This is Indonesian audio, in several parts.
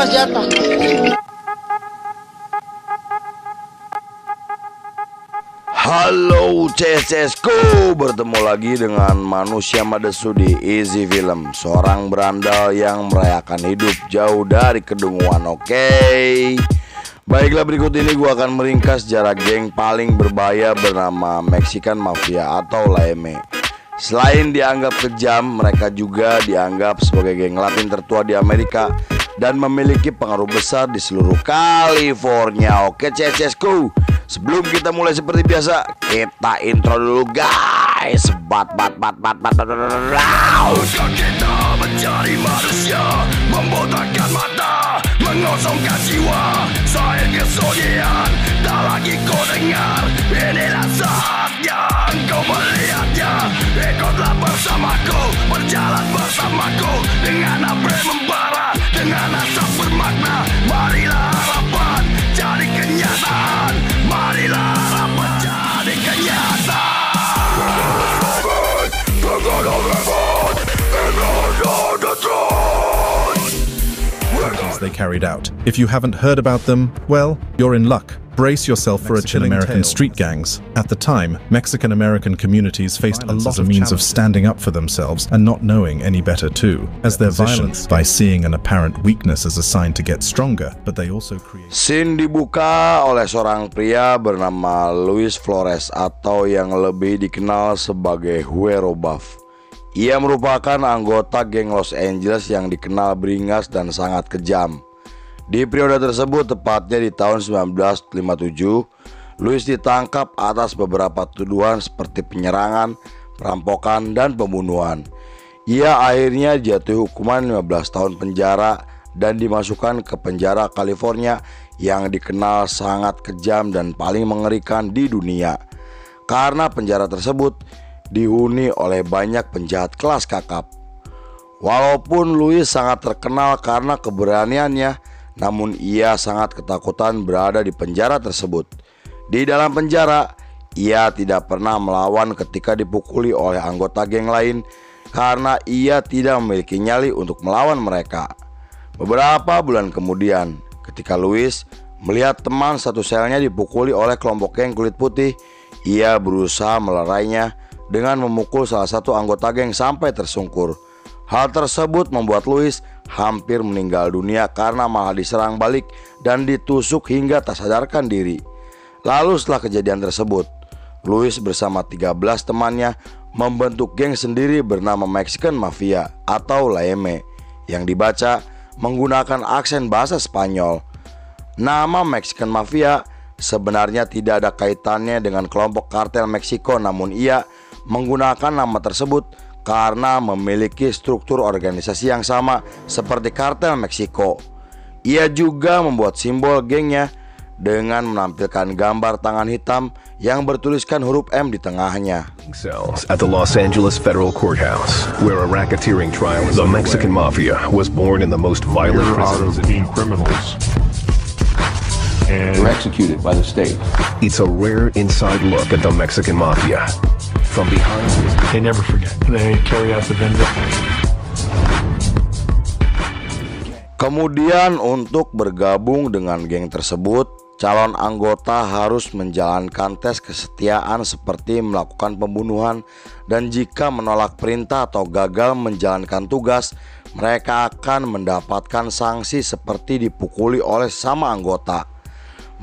Semua senjata. Halo CSku, bertemu lagi dengan manusia Madesu di Easy Film, seorang berandal yang merayakan hidup jauh dari kedunguan. Oke, baiklah, berikut ini gua akan meringkas sejarah geng paling berbahaya bernama Mexican Mafia atau LAM. Selain dianggap kejam, mereka juga dianggap sebagai geng Latin tertua di Amerika dan memiliki pengaruh besar di seluruh California. Oke CSku, sebelum kita mulai seperti biasa, kita intro dulu guys. Usaha kita mencari manusia, membotakkan mata, mengosongkan jiwa. Saya kesunyian, tak lagi kau dengar. Inilah saatnya engkau melihatnya. Ikutlah bersamaku, berjalan bersamaku, dengan apa yang membara, dengan asap bermakna. Marilah harapan jadi kenyataan. Marilah harapan jadi kenyataan. They carried out. If you haven't heard about them, well, you're in luck. Brace yourself for a chilling American street gangs. At the time, Mexican-American communities faced a lot of means of standing up for themselves and not knowing any better too, as their violence by seeing an apparent weakness as a sign to get stronger, but they also create. Scene dibuka oleh seorang pria bernama Luis Flores atau yang lebih dikenal sebagai Güero Buff. Ia merupakan anggota geng Los Angeles yang dikenal beringas dan sangat kejam. Di periode tersebut, tepatnya di tahun 1957, Luis ditangkap atas beberapa tuduhan seperti penyerangan, perampokan, dan pembunuhan. Ia akhirnya jatuh hukuman 15 tahun penjara dan dimasukkan ke penjara California yang dikenal sangat kejam dan paling mengerikan di dunia. Karena penjara tersebut dihuni oleh banyak penjahat kelas kakap. Walaupun Luis sangat terkenal karena keberaniannya, namun ia sangat ketakutan berada di penjara tersebut. Di dalam penjara, ia tidak pernah melawan ketika dipukuli oleh anggota geng lain karena ia tidak memiliki nyali untuk melawan mereka. Beberapa bulan kemudian, ketika Luis melihat teman satu selnya dipukuli oleh kelompok geng kulit putih, ia berusaha melerainya dengan memukul salah satu anggota geng sampai tersungkur. Hal tersebut membuat Luis hampir meninggal dunia karena malah diserang balik dan ditusuk hingga tak sadarkan diri. Lalu setelah kejadian tersebut, Luis bersama 13 temannya membentuk geng sendiri bernama Mexican Mafia atau LAM yang dibaca menggunakan aksen bahasa Spanyol. Nama Mexican Mafia sebenarnya tidak ada kaitannya dengan kelompok kartel Meksiko, namun ia menggunakan nama tersebut karena memiliki struktur organisasi yang sama seperti kartel Meksiko. Ia juga membuat simbol gengnya dengan menampilkan gambar tangan hitam yang bertuliskan huruf M di tengahnya. Cells at the Los Angeles Federal Courthouse, where a racketeering trial the Mexican Mafia was born in the most violent prisons. Criminals and were executed by the state. It's a rare inside look at the Mexican Mafia. From behind, They never forget. They carry out the vendetta. Kemudian untuk bergabung dengan geng tersebut, calon anggota harus menjalankan tes kesetiaan seperti melakukan pembunuhan, dan jika menolak perintah atau gagal menjalankan tugas, mereka akan mendapatkan sanksi seperti dipukuli oleh sesama anggota.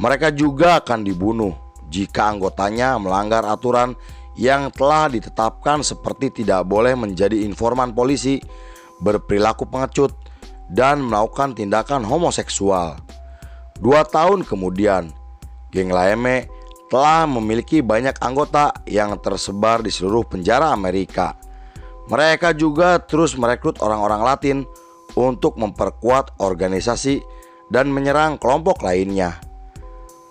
Mereka juga akan dibunuh jika anggotanya melanggar aturan yang telah ditetapkan seperti tidak boleh menjadi informan polisi, berperilaku pengecut, dan melakukan tindakan homoseksual. 2 tahun kemudian, geng LAM telah memiliki banyak anggota yang tersebar di seluruh penjara Amerika. Mereka juga terus merekrut orang-orang Latin untuk memperkuat organisasi dan menyerang kelompok lainnya.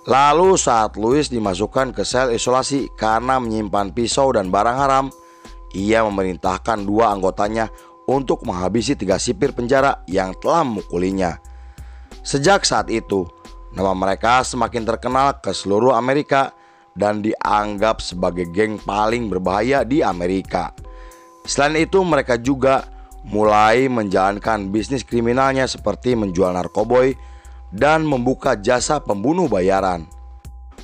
Lalu saat Luis dimasukkan ke sel isolasi karena menyimpan pisau dan barang haram, ia memerintahkan 2 anggotanya untuk menghabisi 3 sipir penjara yang telah memukulinya. Sejak saat itu, nama mereka semakin terkenal ke seluruh Amerika dan dianggap sebagai geng paling berbahaya di Amerika. Selain itu, mereka juga mulai menjalankan bisnis kriminalnya seperti menjual narkoboy dan membuka jasa pembunuh bayaran.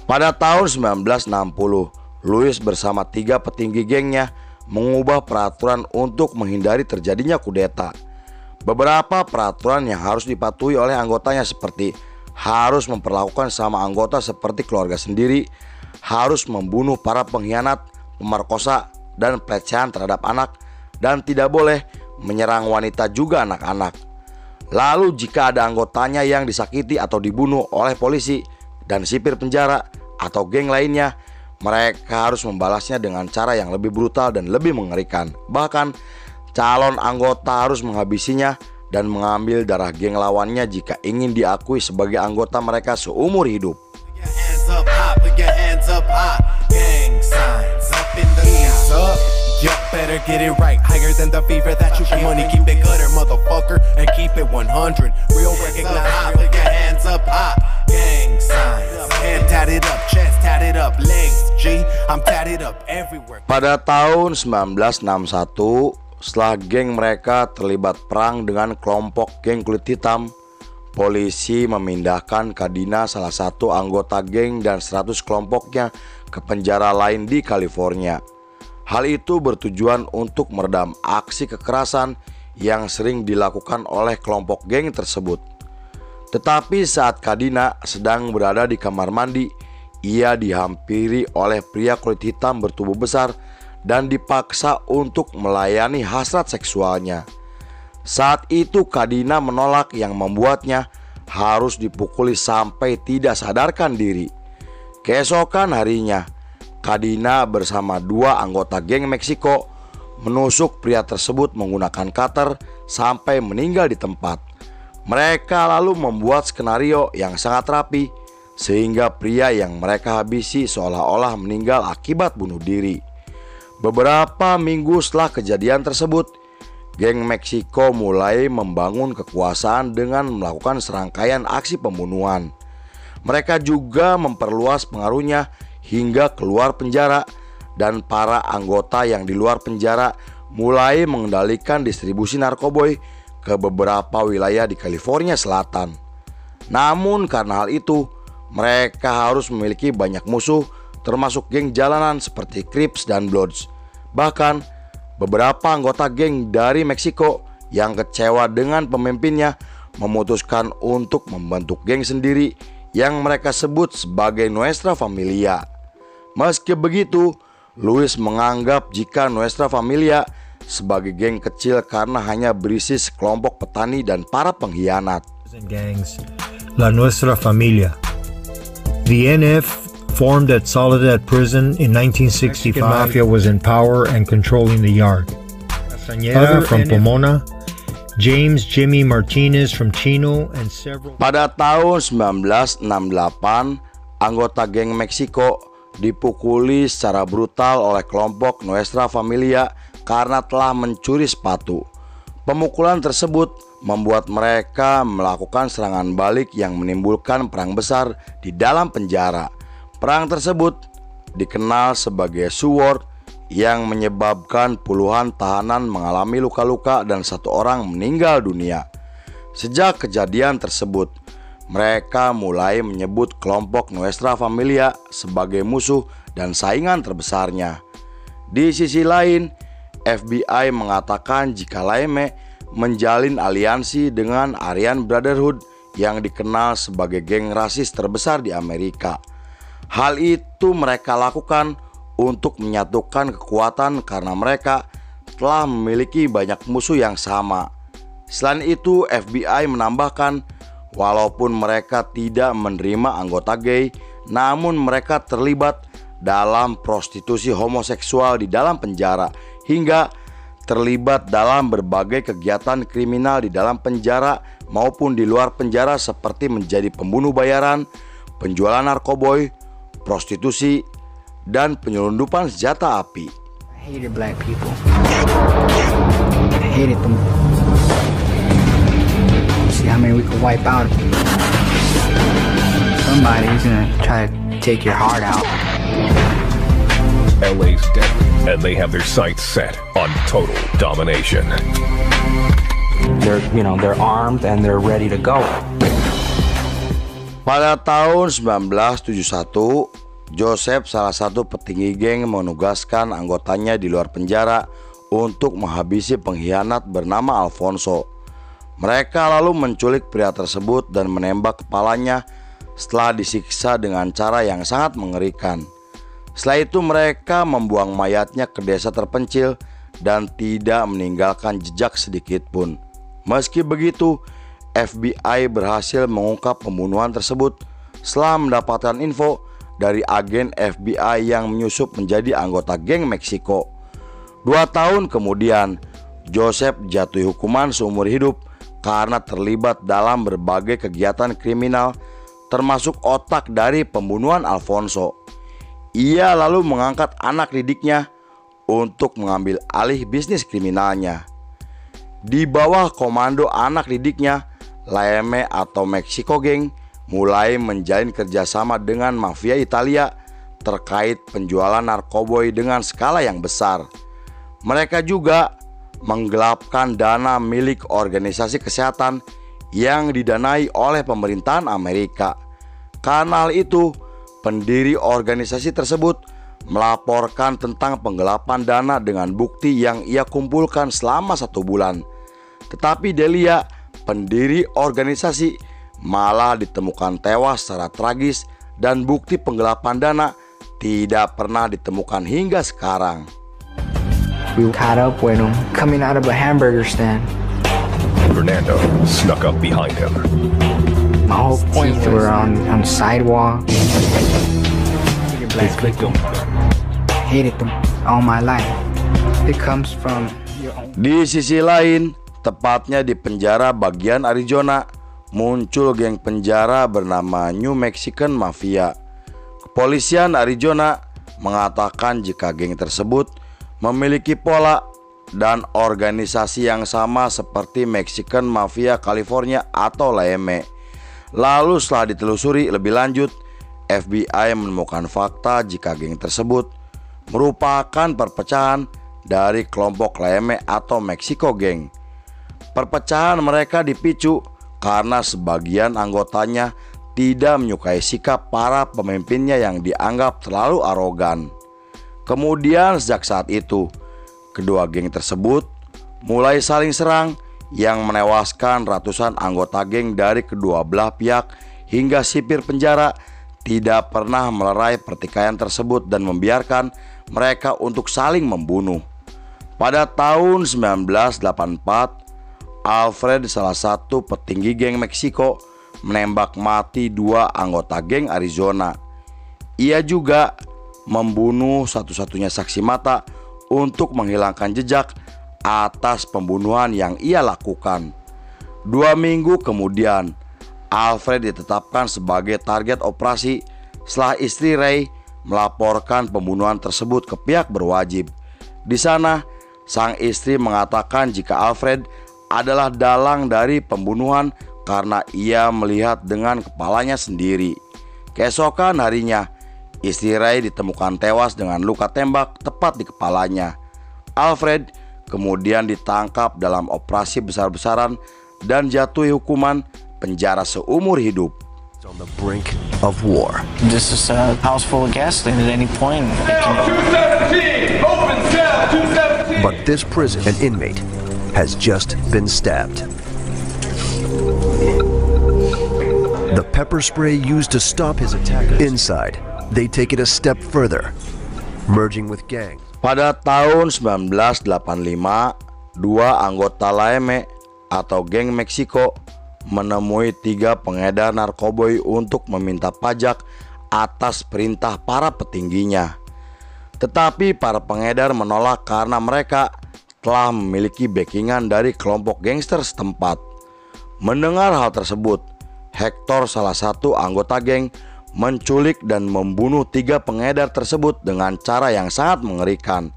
Pada tahun 1960, Louis bersama 3 petinggi gengnya mengubah peraturan untuk menghindari terjadinya kudeta. Beberapa peraturan yang harus dipatuhi oleh anggotanya seperti harus memperlakukan sama anggota seperti keluarga sendiri, harus membunuh para pengkhianat, pemerkosa, dan pelecehan terhadap anak, dan tidak boleh menyerang wanita juga anak-anak. Lalu jika ada anggotanya yang disakiti atau dibunuh oleh polisi dan sipir penjara atau geng lainnya, mereka harus membalasnya dengan cara yang lebih brutal dan lebih mengerikan. Bahkan calon anggota harus menghabisinya dan mengambil darah geng lawannya jika ingin diakui sebagai anggota mereka seumur hidup. Pada tahun 1961, setelah geng mereka terlibat perang dengan kelompok geng kulit hitam, polisi memindahkan Kadina, salah satu anggota geng, dan 100 kelompoknya ke penjara lain di California. Hal itu bertujuan untuk meredam aksi kekerasan yang sering dilakukan oleh kelompok geng tersebut. Tetapi saat Kadina sedang berada di kamar mandi, ia dihampiri oleh pria kulit hitam bertubuh besar dan dipaksa untuk melayani hasrat seksualnya. Saat itu Kadina menolak, yang membuatnya harus dipukuli sampai tidak sadarkan diri. Keesokan harinya, Kadina bersama 2 anggota geng Meksiko menusuk pria tersebut menggunakan cutter sampai meninggal di tempat. Mereka lalu membuat skenario yang sangat rapi sehingga pria yang mereka habisi seolah-olah meninggal akibat bunuh diri. Beberapa minggu setelah kejadian tersebut, geng Meksiko mulai membangun kekuasaan dengan melakukan serangkaian aksi pembunuhan. Mereka juga memperluas pengaruhnya hingga keluar penjara, dan para anggota yang di luar penjara mulai mengendalikan distribusi narkoboy ke beberapa wilayah di California Selatan. Namun karena hal itu, mereka harus memiliki banyak musuh, termasuk geng jalanan seperti Crips dan Bloods. Bahkan beberapa anggota geng dari Meksiko yang kecewa dengan pemimpinnya memutuskan untuk membentuk geng sendiri yang mereka sebut sebagai Nuestra Familia. Meski begitu, Louis menganggap jika Nuestra Familia sebagai geng kecil karena hanya berisi sekelompok petani dan para pengkhianat. Gangs, La Nuestra Familia. The NF formed at Soledad Prison in 1965. Mexican Mafia was in power and controlling the yard. Other from Pomona, James Jimmy Martinez from Chino, and several. Pada tahun 1968, anggota geng Meksiko dipukuli secara brutal oleh kelompok Nuestra Familia karena telah mencuri sepatu. Pemukulan tersebut membuat mereka melakukan serangan balik yang menimbulkan perang besar di dalam penjara. Perang tersebut dikenal sebagai Sioux War, yang menyebabkan puluhan tahanan mengalami luka-luka dan 1 orang meninggal dunia. Sejak kejadian tersebut, mereka mulai menyebut kelompok Nuestra Familia sebagai musuh dan saingan terbesarnya. Di sisi lain, FBI mengatakan jika Laeme menjalin aliansi dengan Aryan Brotherhood yang dikenal sebagai geng rasis terbesar di Amerika. Hal itu mereka lakukan untuk menyatukan kekuatan karena mereka telah memiliki banyak musuh yang sama. Selain itu, FBI menambahkan walaupun mereka tidak menerima anggota gay, namun mereka terlibat dalam prostitusi homoseksual di dalam penjara hingga terlibat dalam berbagai kegiatan kriminal di dalam penjara maupun di luar penjara seperti menjadi pembunuh bayaran, penjualan narkoboy, prostitusi, dan penyelundupan senjata api. I hated black people. I hated them. See how many we could wipe out. Somebody's gonna try to take your heart out. LA's deadly, and they have their sights set on total domination. they're armed and they're ready to go. Pada tahun 1971, Joseph, salah satu petinggi geng, menugaskan anggotanya di luar penjara untuk menghabisi pengkhianat bernama Alfonso. Mereka lalu menculik pria tersebut dan menembak kepalanya setelah disiksa dengan cara yang sangat mengerikan. Setelah itu mereka membuang mayatnya ke desa terpencil dan tidak meninggalkan jejak sedikit pun. Meski begitu, FBI berhasil mengungkap pembunuhan tersebut setelah mendapatkan info dari agen FBI yang menyusup menjadi anggota geng Meksiko. 2 tahun kemudian, Joseph jatuhi hukuman seumur hidup karena terlibat dalam berbagai kegiatan kriminal, termasuk otak dari pembunuhan Alfonso. Ia lalu mengangkat anak didiknya untuk mengambil alih bisnis kriminalnya. Di bawah komando anak didiknya, Laeme atau Mexico Gang mulai menjalin kerjasama dengan mafia Italia terkait penjualan narkoboy dengan skala yang besar. Mereka juga menggelapkan dana milik organisasi kesehatan yang didanai oleh pemerintahan Amerika. Karena hal itu, pendiri organisasi tersebut melaporkan tentang penggelapan dana dengan bukti yang ia kumpulkan selama 1 bulan. Tetapi Delia, pendiri organisasi, malah ditemukan tewas secara tragis dan bukti penggelapan dana tidak pernah ditemukan hingga sekarang. We caught up with him coming out of a hamburger stand. Fernando snuck up behind him. My whole teeth were on the sidewalk. Hated them all my life. It comes from your own. Di sisi lain, tepatnya di penjara bagian Arizona, muncul geng penjara bernama New Mexican Mafia. Kepolisian Arizona mengatakan jika geng tersebut memiliki pola dan organisasi yang sama seperti Mexican Mafia California atau Laeme. Lalu setelah ditelusuri lebih lanjut, FBI menemukan fakta jika geng tersebut merupakan perpecahan dari kelompok Laeme atau Mexico Gang. Perpecahan mereka dipicu karena sebagian anggotanya tidak menyukai sikap para pemimpinnya yang dianggap terlalu arogan. Kemudian sejak saat itu, kedua geng tersebut mulai saling serang yang menewaskan ratusan anggota geng dari kedua belah pihak hingga sipir penjara tidak pernah melerai pertikaian tersebut dan membiarkan mereka untuk saling membunuh. Pada tahun 1984, Alfred, salah satu petinggi geng Meksiko, menembak mati 2 anggota geng Arizona. Ia juga membunuh satu-satunya saksi mata untuk menghilangkan jejak atas pembunuhan yang ia lakukan. 2 minggu kemudian, Alfred ditetapkan sebagai target operasi setelah istri Ray melaporkan pembunuhan tersebut ke pihak berwajib. Di sana, sang istri mengatakan jika Alfred adalah dalang dari pembunuhan karena ia melihat dengan kepalanya sendiri. Keesokan harinya, istri Ray ditemukan tewas dengan luka tembak tepat di kepalanya. Alfred kemudian ditangkap dalam operasi besar-besaran dan jatuhi hukuman penjara seumur hidup. On the brink of war. This is a house full of gasoline at any point. 217! Open cell 217! But this prison, an inmate has just been stabbed. The pepper spray used to stop his attackers. Inside, they take it a step further, merging with gangs. Pada tahun 1985, 2 anggota Laeme atau geng Meksiko menemui 3 pengedar narkoboy untuk meminta pajak atas perintah para petingginya. Tetapi para pengedar menolak karena mereka telah memiliki backingan dari kelompok gangster setempat. Mendengar hal tersebut, Hector, salah satu anggota geng, menculik dan membunuh 3 pengedar tersebut dengan cara yang sangat mengerikan.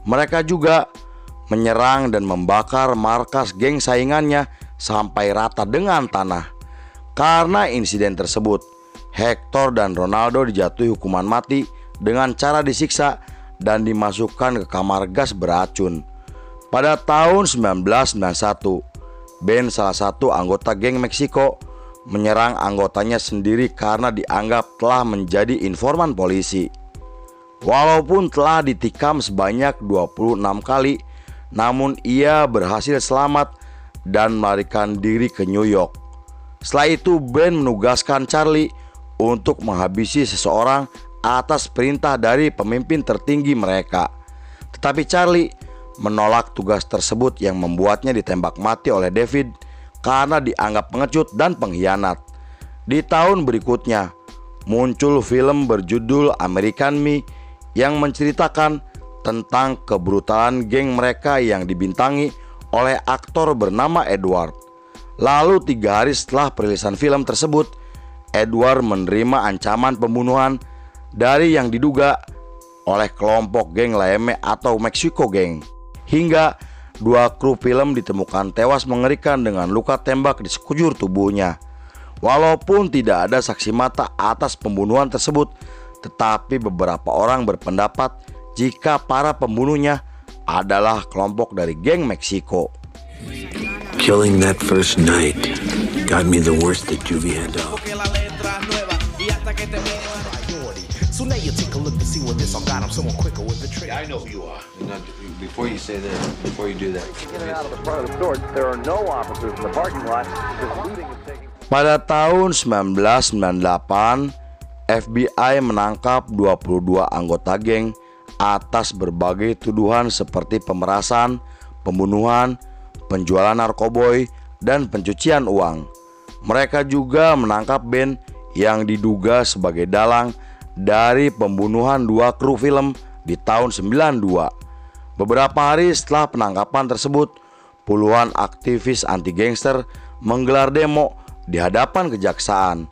Mereka juga menyerang dan membakar markas geng saingannya sampai rata dengan tanah. Karena insiden tersebut, Hector dan Ronaldo dijatuhi hukuman mati dengan cara disiksa dan dimasukkan ke kamar gas beracun. Pada tahun 1991, Ben, salah satu anggota geng Meksiko, menyerang anggotanya sendiri karena dianggap telah menjadi informan polisi. Walaupun telah ditikam sebanyak 26 kali, namun ia berhasil selamat dan melarikan diri ke New York. Setelah itu Ben menugaskan Charlie untuk menghabisi seseorang atas perintah dari pemimpin tertinggi mereka. Tetapi Charlie menolak tugas tersebut yang membuatnya ditembak mati oleh David karena dianggap pengecut dan pengkhianat. Di tahun berikutnya muncul film berjudul American Me yang menceritakan tentang kebrutalan geng mereka yang dibintangi oleh aktor bernama Edward. Lalu 3 hari setelah perilisan film tersebut, Edward menerima ancaman pembunuhan dari yang diduga oleh kelompok geng Laeme atau Mexico Gang. Hingga 2 kru film ditemukan tewas mengerikan dengan luka tembak di sekujur tubuhnya. Walaupun tidak ada saksi mata atas pembunuhan tersebut, tetapi beberapa orang berpendapat jika para pembunuhnya adalah kelompok dari geng Meksiko. Killing that first night got me the worst that Juvie had done. So now you take a look to see what this all got. I'm someone quicker with the trick. I know who you are. Before you say that, before you do that. Getting out of the front of the store, there are no officers in the parking lot. This looting is taking. Pada tahun 1998, FBI menangkap 22 anggota geng atas berbagai tuduhan seperti pemerasan, pembunuhan, penjualan narkoboy, dan pencucian uang. Mereka juga menangkap Ben yang diduga sebagai dalang dari pembunuhan 2 kru film di tahun 92. Beberapa hari setelah penangkapan tersebut, puluhan aktivis anti-gangster menggelar demo di hadapan kejaksaan.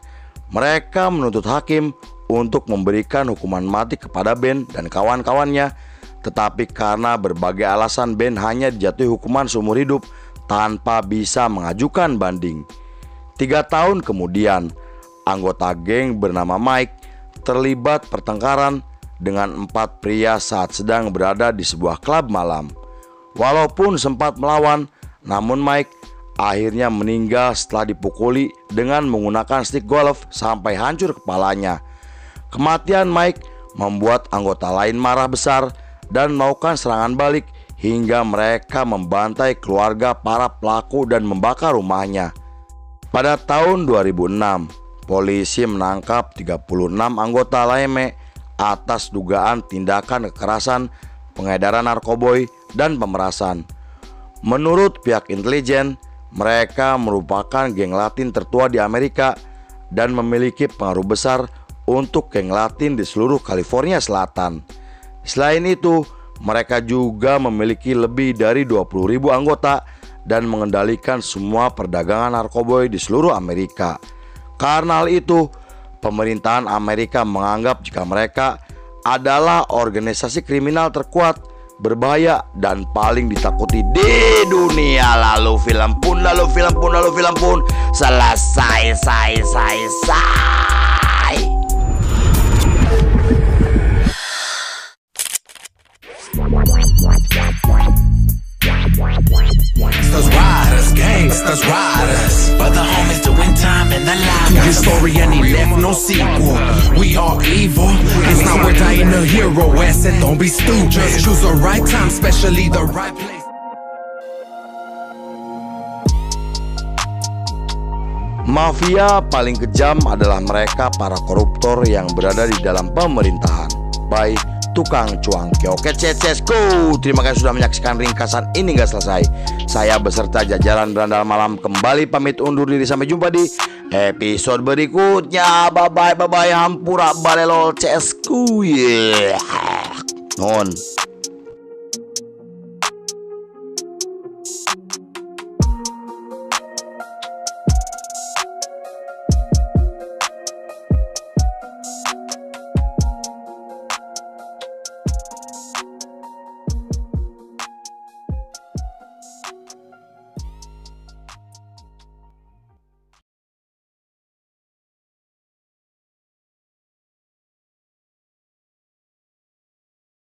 Mereka menuntut hakim untuk memberikan hukuman mati kepada Ben dan kawan-kawannya, tetapi karena berbagai alasan Ben hanya dijatuhi hukuman seumur hidup tanpa bisa mengajukan banding. 3 tahun kemudian, anggota geng bernama Mike terlibat pertengkaran dengan 4 pria saat sedang berada di sebuah klub malam. Walaupun sempat melawan, namun Mike akhirnya meninggal setelah dipukuli dengan menggunakan stik golf sampai hancur kepalanya. Kematian Mike membuat anggota lain marah besar dan melakukan serangan balik hingga mereka membantai keluarga para pelaku dan membakar rumahnya. Pada tahun 2006, polisi menangkap 36 anggota Laeme atas dugaan tindakan kekerasan, pengedaran narkoboy, dan pemerasan. Menurut pihak intelijen, mereka merupakan geng Latin tertua di Amerika dan memiliki pengaruh besar untuk geng Latin di seluruh California Selatan. Selain itu, mereka juga memiliki lebih dari 20.000 anggota dan mengendalikan semua perdagangan narkoboy di seluruh Amerika. Karena hal itu, pemerintahan Amerika menganggap jika mereka adalah organisasi kriminal terkuat, berbahaya, dan paling ditakuti di dunia. Lalu film pun selesai. Gangsters riders, gangsters riders. For the homies doing time in the life. To your story and he left no sequel. We are evil. It's not worth dying a hero. Asset, don't be stupid. Just choose the right time, especially the right place. Mafia paling kejam adalah mereka para koruptor yang berada di dalam pemerintahan. By Tukang Cuangki. Oke, cesku. Terima kasih sudah menyaksikan ringkasan ini gak selesai. Saya beserta jajaran Berandal Malam kembali pamit undur diri. Sampai jumpa di episode berikutnya. Bye bye. Hampura balelol cesku. Non.